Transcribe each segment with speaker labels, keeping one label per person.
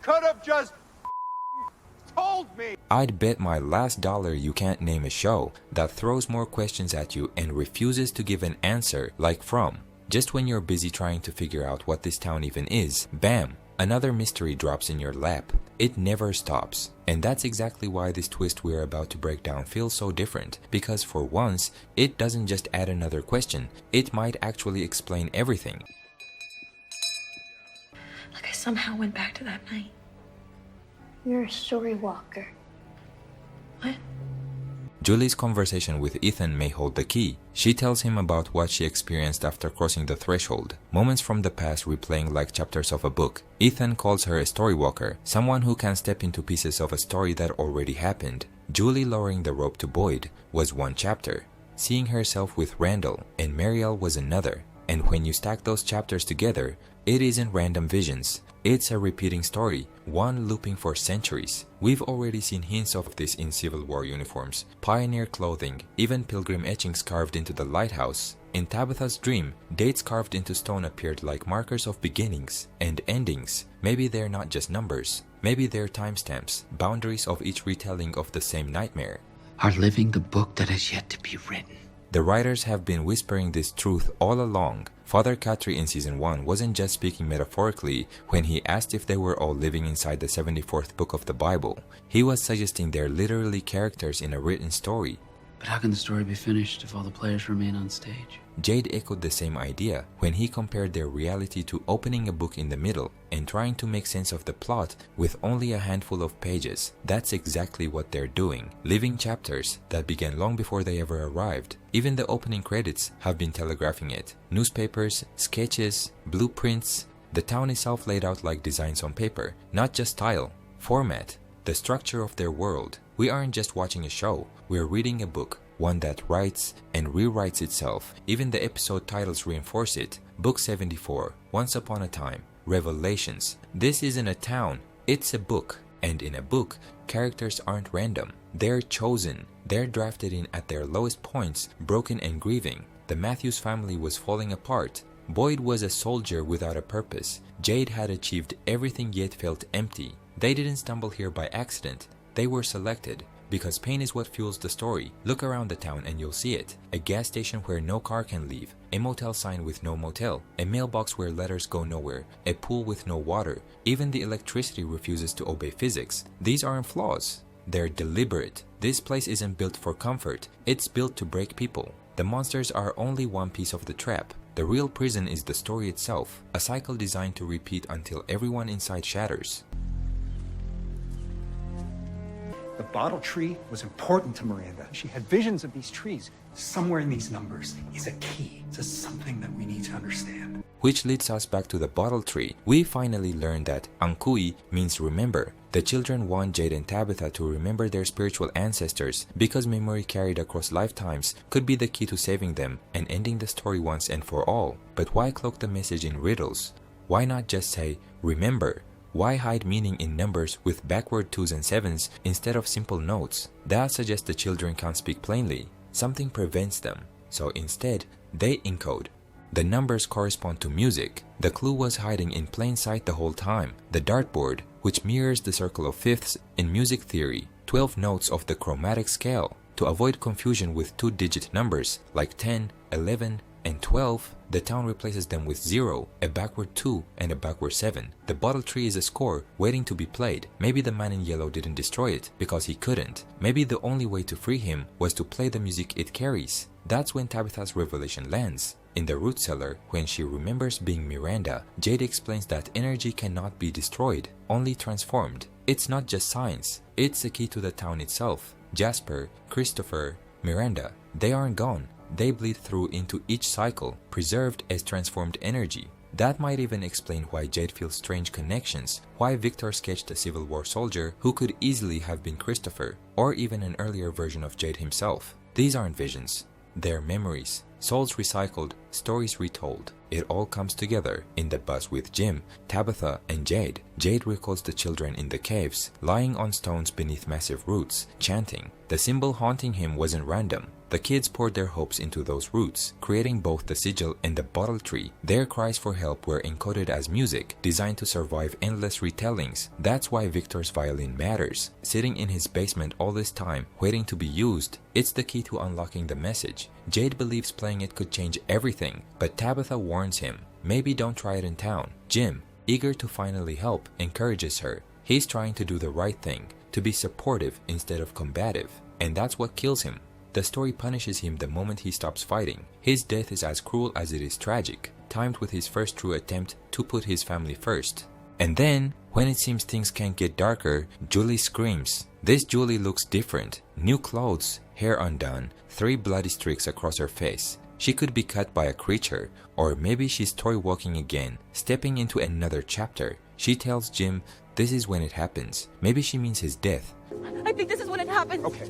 Speaker 1: could have just told me.
Speaker 2: I'd bet my last dollar you can't name a show that throws more questions at you and refuses to give an answer like From. Just when you're busy trying to figure out what this town even is, bam, another mystery drops in your lap. It never stops. And that's exactly why this twist we're about to break down feels so different, because for once, it doesn't just add another question, it might actually explain everything.
Speaker 3: Like I somehow went back to that night.
Speaker 4: You're a story walker.
Speaker 3: What?
Speaker 2: Julie's conversation with Ethan may hold the key. She tells him about what she experienced after crossing the threshold, moments from the past replaying like chapters of a book. Ethan calls her a story walker, someone who can step into pieces of a story that already happened. Julie lowering the rope to Boyd was one chapter. Seeing herself with Randall and Mariel was another. And when you stack those chapters together, it isn't random visions. It's a repeating story, one looping for centuries. We've already seen hints of this in Civil War uniforms, pioneer clothing, even pilgrim etchings carved into the lighthouse. In Tabitha's dream, dates carved into stone appeared like markers of beginnings and endings. Maybe they're not just numbers. Maybe they're timestamps, boundaries of each retelling of the same nightmare.
Speaker 5: Are living the book that has yet to be written.
Speaker 2: The writers have been whispering this truth all along. Father Katri in season 1 wasn't just speaking metaphorically when he asked if they were all living inside the 74th book of the Bible. He was suggesting they're literally characters in a written story.
Speaker 5: But how can the story be finished if all the players remain on stage?
Speaker 2: Jade echoed the same idea when he compared their reality to opening a book in the middle and trying to make sense of the plot with only a handful of pages. That's exactly what they're doing, living chapters that began long before they ever arrived. Even the opening credits have been telegraphing it. Newspapers, sketches, blueprints. The town itself laid out like designs on paper, not just style, format, the structure of their world. We aren't just watching a show, we're reading a book, one that writes and rewrites itself. Even the episode titles reinforce it. Book 74, Once Upon a Time, Revelations. This isn't a town, it's a book. And in a book, characters aren't random. They're chosen. They're drafted in at their lowest points, broken and grieving. The Matthews family was falling apart. Boyd was a soldier without a purpose. Jade had achieved everything yet felt empty. They didn't stumble here by accident. They were selected. Because pain is what fuels the story. Look around the town and you'll see it. A gas station where no car can leave. A motel sign with no motel. A mailbox where letters go nowhere. A pool with no water. Even the electricity refuses to obey physics. These aren't flaws. They're deliberate. This place isn't built for comfort. It's built to break people. The monsters are only one piece of the trap. The real prison is the story itself. A cycle designed to repeat until everyone inside shatters.
Speaker 6: The bottle tree was important to Miranda. She had visions of these trees. Somewhere in these numbers is a key to something that we need to understand.
Speaker 2: Which leads us back to the bottle tree. We finally learned that Ankui means remember. The children want Jade and Tabitha to remember their spiritual ancestors because memory carried across lifetimes could be the key to saving them and ending the story once and for all. But why cloak the message in riddles? Why not just say, remember? Why hide meaning in numbers with backward 2s and 7s instead of simple notes? That suggests the children can't speak plainly. Something prevents them. So instead, they encode. The numbers correspond to music. The clue was hiding in plain sight the whole time. The dartboard, which mirrors the circle of fifths in music theory. 12 notes of the chromatic scale. To avoid confusion with 2-digit numbers like 10, 11, and 12, the town replaces them with 0, a backward 2, and a backward 7. The bottle tree is a score waiting to be played. Maybe the man in yellow didn't destroy it because he couldn't. Maybe the only way to free him was to play the music it carries. That's when Tabitha's revelation lands. In the root cellar, when she remembers being Miranda, Jade explains that energy cannot be destroyed, only transformed. It's not just science, it's the key to the town itself. Jasper, Christopher, Miranda, they aren't gone. They bleed through into each cycle, preserved as transformed energy. That might even explain why Jade feels strange connections, why Victor sketched a Civil War soldier who could easily have been Christopher, or even an earlier version of Jade himself. These aren't visions, they're memories, souls recycled, stories retold. It all comes together in the bus with Jim, Tabitha, and Jade. Jade recalls the children in the caves, lying on stones beneath massive roots, chanting. The symbol haunting him wasn't random. The kids poured their hopes into those roots, creating both the sigil and the bottle tree. Their cries for help were encoded as music, designed to survive endless retellings. That's why Victor's violin matters. Sitting in his basement all this time, waiting to be used, it's the key to unlocking the message. Jade believes playing it could change everything, but Tabitha warns him, maybe don't try it in town. Jim, eager to finally help, encourages her. He's trying to do the right thing, to be supportive instead of combative, and that's what kills him. The story punishes him the moment he stops fighting. His death is as cruel as it is tragic, timed with his first true attempt to put his family first. And then, when it seems things can't get darker, Julie screams. This Julie looks different. New clothes, hair undone, 3 bloody streaks across her face. She could be cut by a creature, or maybe she's toy walking again, stepping into another chapter. She tells Jim this is when it happens. Maybe she means his death.
Speaker 7: I think this is when it happens.
Speaker 1: Okay,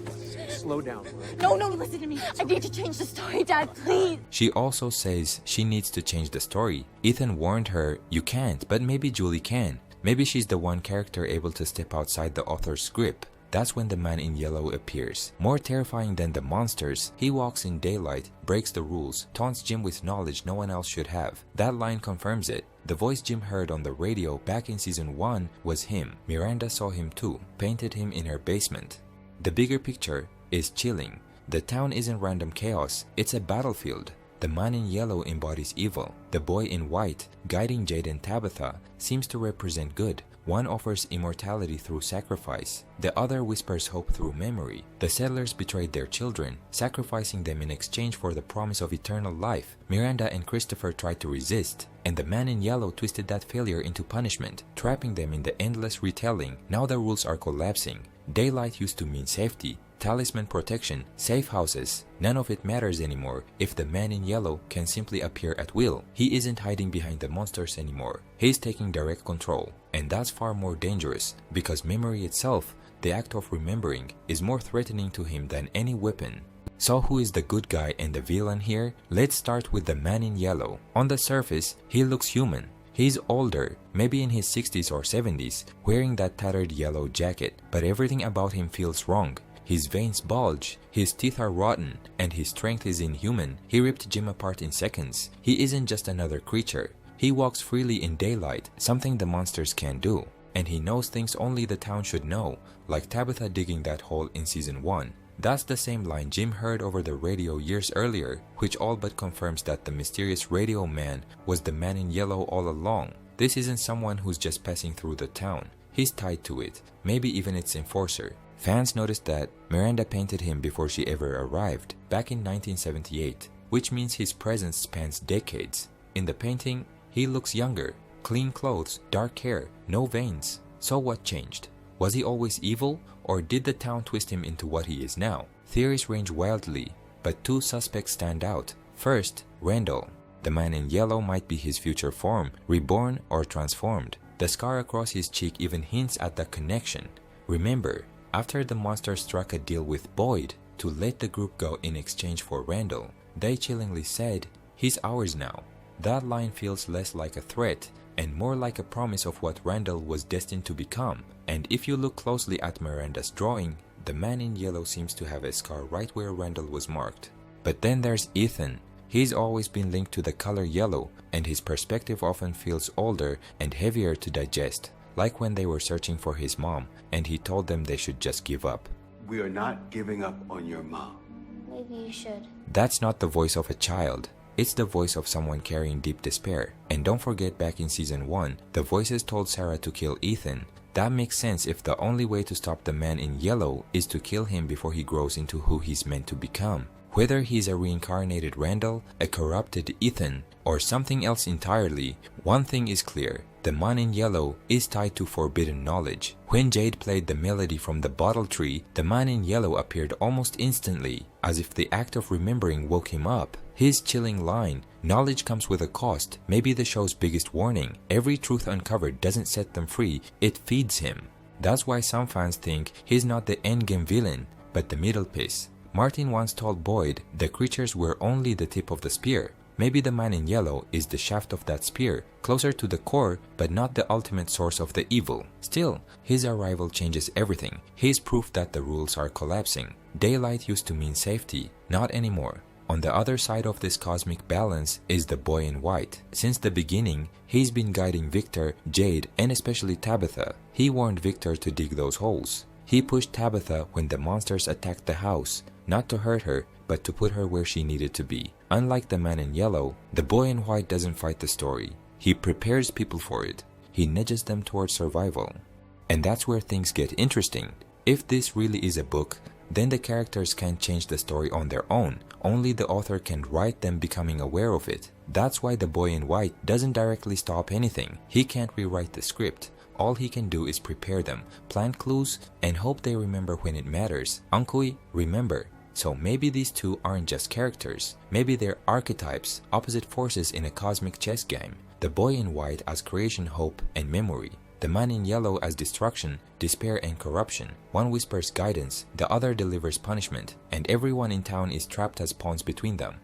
Speaker 1: slow down.
Speaker 7: No, listen to me. I need to change the story, Dad, please.
Speaker 2: She also says she needs to change the story. Ethan warned her, you can't, but maybe Julie can. Maybe she's the one character able to step outside the author's grip. That's when the man in yellow appears. More terrifying than the monsters, he walks in daylight, breaks the rules, taunts Jim with knowledge no one else should have. That line confirms it. The voice Jim heard on the radio back in season 1 was him. Miranda saw him too, painted him in her basement. The bigger picture is chilling. The town isn't random chaos, it's a battlefield. The man in yellow embodies evil. The boy in white, guiding Jade and Tabitha, seems to represent good. One offers immortality through sacrifice. The other whispers hope through memory. The settlers betrayed their children, sacrificing them in exchange for the promise of eternal life. Miranda and Christopher tried to resist, and the man in yellow twisted that failure into punishment, trapping them in the endless retelling. Now the rules are collapsing. Daylight used to mean safety, talisman protection, safe houses. None of it matters anymore if the man in yellow can simply appear at will. He isn't hiding behind the monsters anymore. He's taking direct control. And that's far more dangerous, because memory itself, the act of remembering, is more threatening to him than any weapon. So who is the good guy and the villain here? Let's start with the man in yellow. On the surface, he looks human. He's older, maybe in his 60s or 70s, wearing that tattered yellow jacket, but everything about him feels wrong. His veins bulge, his teeth are rotten, and his strength is inhuman. He ripped Jim apart in seconds. He isn't just another creature. He walks freely in daylight, something the monsters can't do. And he knows things only the town should know, like Tabitha digging that hole in season 1. That's the same line Jim heard over the radio years earlier, which all but confirms that the mysterious radio man was the man in yellow all along. This isn't someone who's just passing through the town. He's tied to it, maybe even its enforcer. Fans noticed that Miranda painted him before she ever arrived, back in 1978, which means his presence spans decades. In the painting, he looks younger, clean clothes, dark hair, no veins. So what changed? Was he always evil, or did the town twist him into what he is now? Theories range wildly, but 2 suspects stand out. First, Randall. The man in yellow might be his future form, reborn or transformed. The scar across his cheek even hints at the connection. Remember, after the monster struck a deal with Boyd to let the group go in exchange for Randall, they chillingly said, he's ours now. That line feels less like a threat and more like a promise of what Randall was destined to become. And if you look closely at Miranda's drawing, the man in yellow seems to have a scar right where Randall was marked. But then there's Ethan. He's always been linked to the color yellow, and his perspective often feels older and heavier to digest, like when they were searching for his mom and he told them they should just give up.
Speaker 8: We are not giving up on your mom.
Speaker 4: Maybe you should.
Speaker 2: That's not the voice of a child. It's the voice of someone carrying deep despair. And don't forget, back in season 1, the voices told Sarah to kill Ethan. That makes sense if the only way to stop the man in yellow is to kill him before he grows into who he's meant to become. Whether he's a reincarnated Randall, a corrupted Ethan, or something else entirely, one thing is clear. The man in yellow is tied to forbidden knowledge. When Jade played the melody from the bottle tree, the man in yellow appeared almost instantly, as if the act of remembering woke him up. His chilling line, knowledge comes with a cost, may be the show's biggest warning. Every truth uncovered doesn't set them free, it feeds him. That's why some fans think he's not the endgame villain, but the middle piece. Martin once told Boyd the creatures were only the tip of the spear. Maybe the man in yellow is the shaft of that spear, closer to the core but not the ultimate source of the evil. Still, his arrival changes everything. He's proof that the rules are collapsing. Daylight used to mean safety, not anymore. On the other side of this cosmic balance is the boy in white. Since the beginning, he's been guiding Victor, Jade, and especially Tabitha. He warned Victor to dig those holes. He pushed Tabitha when the monsters attacked the house, not to hurt her, but to put her where she needed to be. Unlike the man in yellow, the boy in white doesn't fight the story. He prepares people for it. He nudges them towards survival. And that's where things get interesting. If this really is a book, then the characters can't change the story on their own. Only the author can write them becoming aware of it. That's why the boy in white doesn't directly stop anything. He can't rewrite the script. All he can do is prepare them, plant clues, and hope they remember when it matters. Ankui, remember. So maybe these two aren't just characters. Maybe they're archetypes, opposite forces in a cosmic chess game. The boy in white as creation, hope, and memory. The man in yellow as destruction, despair, and corruption. One whispers guidance, the other delivers punishment, and everyone in town is trapped as pawns between them.